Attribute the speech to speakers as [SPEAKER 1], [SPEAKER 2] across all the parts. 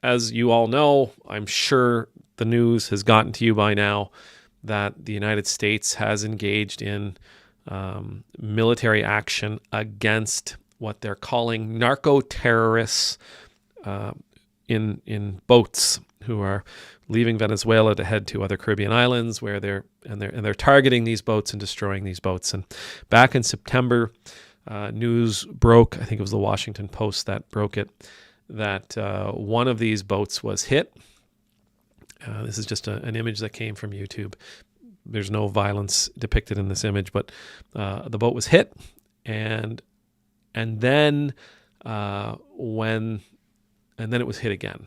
[SPEAKER 1] as you all know, I'm sure the news has gotten to you by now that the United States has engaged in military action against what they're calling narco-terrorists in boats who are leaving Venezuela to head to other Caribbean islands, where they're targeting these boats and destroying these boats. And back in September, news broke. I think it was the Washington Post that broke it, that one of these boats was hit. This is just an image that came from YouTube. There's no violence depicted in this image, but the boat was hit, and then it was hit again.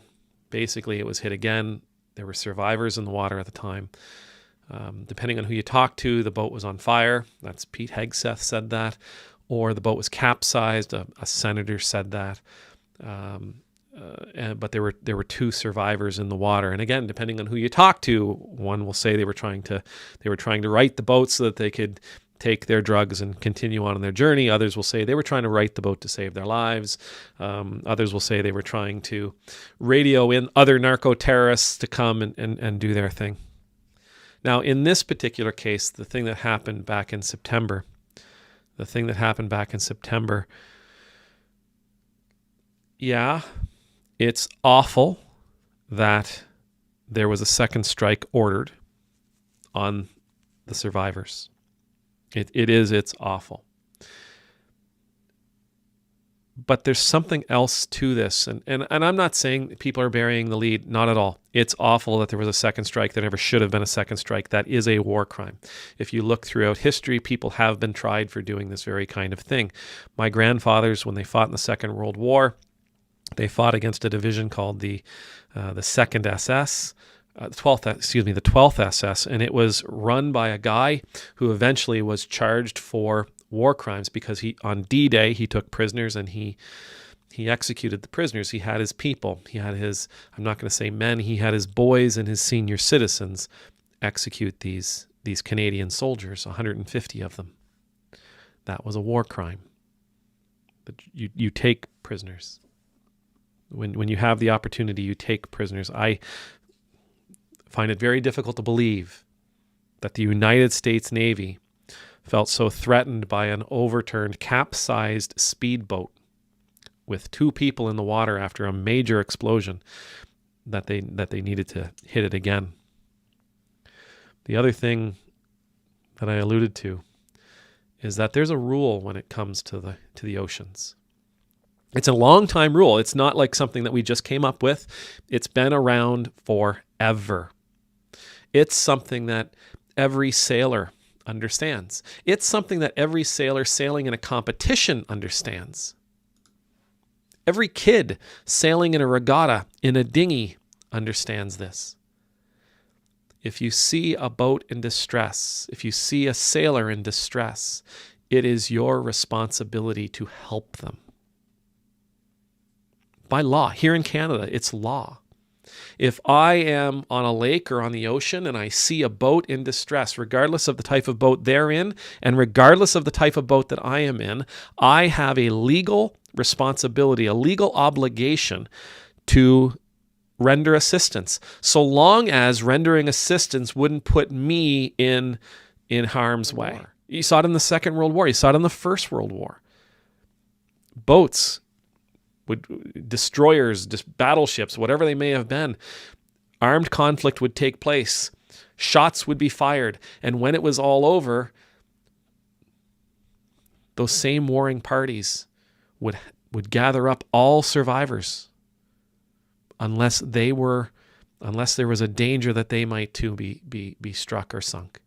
[SPEAKER 1] Basically, it was hit again. There were survivors in the water at the time. Depending on who you talk to, the boat was on fire. That's Pete Hegseth said that. Or the boat was capsized. A senator said that. But there were two survivors in the water. And again, depending on who you talk to, one will say they were trying to right the boat so that they could take their drugs and continue on their journey. Others will say they were trying to right the boat to save their lives. Others will say they were trying to radio in other narco-terrorists to come and do their thing. Now, in this particular case, the thing that happened back in September, yeah, it's awful that there was a second strike ordered on the survivors. It's awful. But there's something else to this. And I'm not saying people are burying the lead, not at all. It's awful that there was a second strike. There never should have been a second strike. That is a war crime. If you look throughout history, people have been tried for doing this very kind of thing. My grandfathers, when they fought in the Second World War, they fought against a division called the Second SS, the 12th SS, and it was run by a guy who eventually was charged for war crimes because on D-Day he took prisoners and he executed the prisoners. He had his people. He had his, I'm not going to say men, he had his boys and his senior citizens execute these Canadian soldiers, 150 of them. That was a war crime. But you take prisoners. When you have the opportunity, you take prisoners. I find it very difficult to believe that the United States Navy felt so threatened by an overturned, capsized speedboat with two people in the water after a major explosion that they needed to hit it again. The other thing that I alluded to is that there's a rule when it comes to the oceans. It's a long-time rule. It's not like something that we just came up with. It's been around forever. It's something that every sailor understands. It's something that every sailor sailing in a competition understands. Every kid sailing in a regatta in a dinghy understands this. If you see a boat in distress, if you see a sailor in distress, it is your responsibility to help them. By law, here in Canada, it's law. If I am on a lake or on the ocean and I see a boat in distress, regardless of the type of boat they're in and regardless of the type of boat that I am in, I have a legal responsibility, a legal obligation to render assistance, so long as rendering assistance wouldn't put me in harm's way. You saw it in the Second World War. You saw it in the First World War. Boats, destroyers, battleships, whatever they may have been, armed conflict would take place. Shots would be fired. And when it was all over, those same warring parties would gather up all survivors unless there was a danger that they might too be struck or sunk.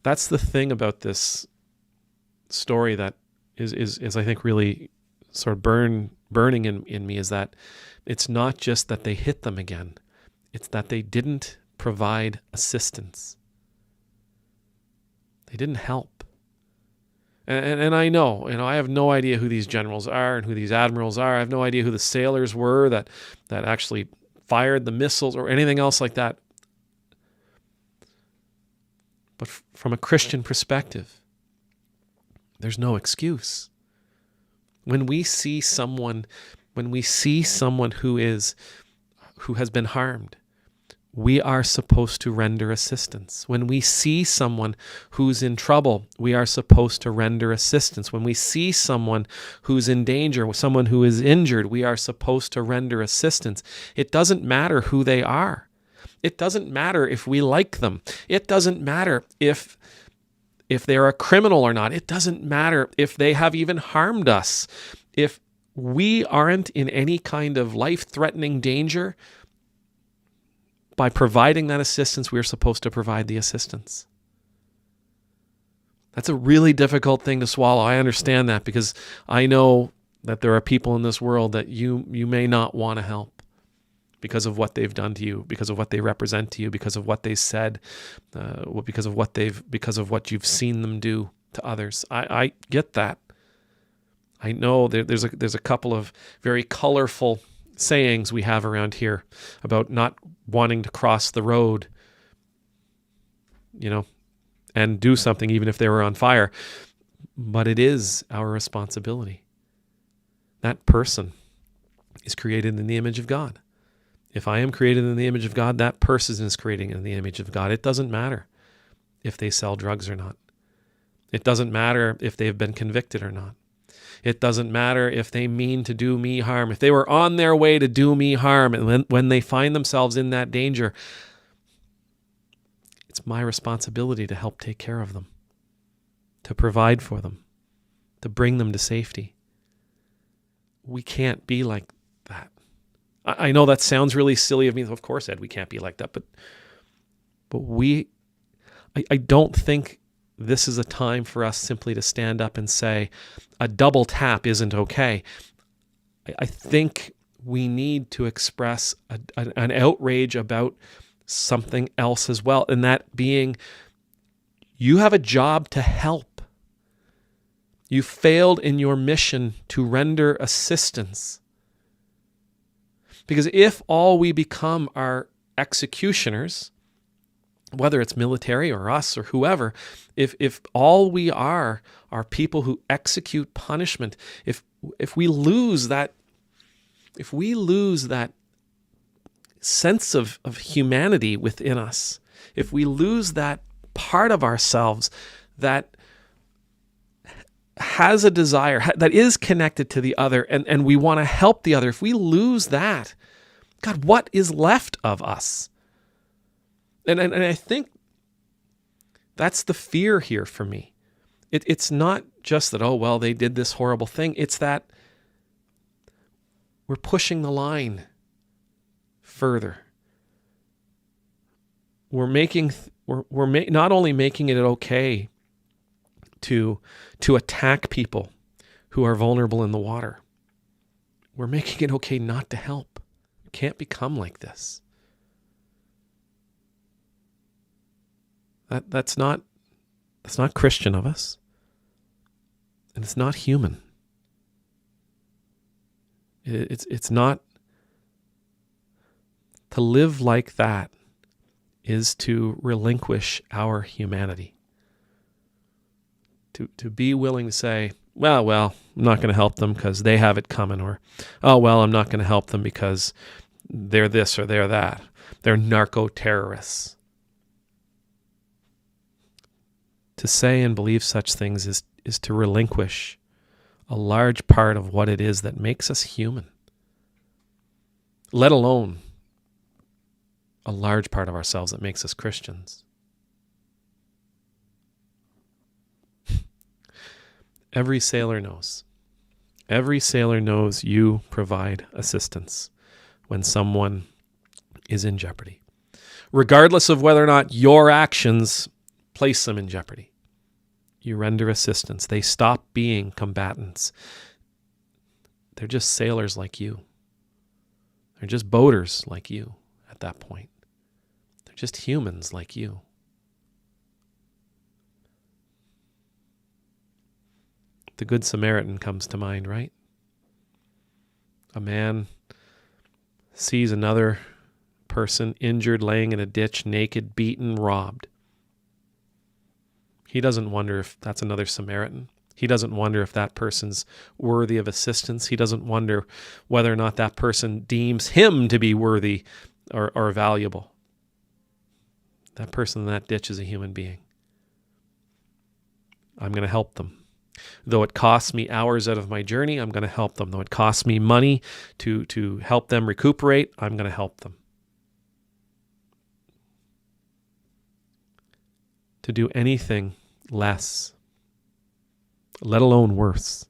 [SPEAKER 1] That's the thing about this story that is I think really sort of burning in me, is that it's not just that they hit them again. It's that they didn't provide assistance. They didn't help. And I know, I have no idea who these generals are and who these admirals are. I have no idea who the sailors were that actually fired the missiles or anything else like that. But from a Christian perspective, there's no excuse. When we see someone When we see someone who has been harmed, we are supposed to render assistance. When we see someone who's in trouble, we are supposed to render assistance. When we see someone who's in danger, someone who is injured, we are supposed to render assistance. It doesn't matter who they are. It doesn't matter if we like them. It doesn't matter if they're a criminal or not. It doesn't matter if they have even harmed us. If we aren't in any kind of life-threatening danger, by providing that assistance, we're supposed to provide the assistance. That's a really difficult thing to swallow. I understand that, because I know that there are people in this world that you may not want to help because of what they've done to you, because of what they represent to you, because of what they said, because of what you've seen them do to others. I get that. I know there's a couple of very colorful sayings we have around here about not wanting to cross the road, and do something even if they were on fire. But it is our responsibility. That person is created in the image of God. If I am created in the image of God, that person is created in the image of God. It doesn't matter if they sell drugs or not. It doesn't matter if they've been convicted or not. It doesn't matter if they mean to do me harm. If they were on their way to do me harm, and when they find themselves in that danger, it's my responsibility to help take care of them, to provide for them, to bring them to safety. We can't be like that. I know that sounds really silly of me. Of course, Ed, we can't be like that. But I don't think this is a time for us simply to stand up and say a double tap isn't okay. I think we need to express an outrage about something else as well, and that being, you have a job to help. You failed in your mission to render assistance. Because if all we become are executioners, whether it's military or us or whoever, if all we are people who execute punishment, if we lose that sense of humanity within us, if we lose that part of ourselves that has a desire, that is connected to the other, and we want to help the other, if we lose that, God, what is left of us? And I think that's the fear here for me. It's not just that, oh, well, they did this horrible thing. It's that we're pushing the line further. We're not only making it okay to attack people who are vulnerable in the water. We're making it okay not to help. We can't become like this. That's not Christian of us, and it's not human. It's not. To live like that is to relinquish our humanity. To be willing to say, well, I'm not going to help them because they have it coming, or, oh, well, I'm not going to help them because they're this or they're that. They're narco-terrorists. To say and believe such things is to relinquish a large part of what it is that makes us human, let alone a large part of ourselves that makes us Christians. Every sailor knows. Every sailor knows you provide assistance when someone is in jeopardy, regardless of whether or not your actions place them in jeopardy. You render assistance. They stop being combatants. They're just sailors like you. They're just boaters like you at that point. They're just humans like you. The Good Samaritan comes to mind, right? A man sees another person injured, laying in a ditch, naked, beaten, robbed. He doesn't wonder if that's another Samaritan. He doesn't wonder if that person's worthy of assistance. He doesn't wonder whether or not that person deems him to be worthy or valuable. That person in that ditch is a human being. I'm going to help them. Though it costs me hours out of my journey, I'm going to help them. Though it costs me money to help them recuperate, I'm going to help them. To do anything less, let alone worse,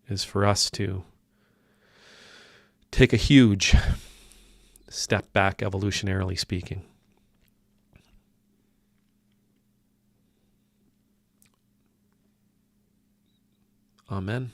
[SPEAKER 1] is for us to take a huge step back, evolutionarily speaking. Amen.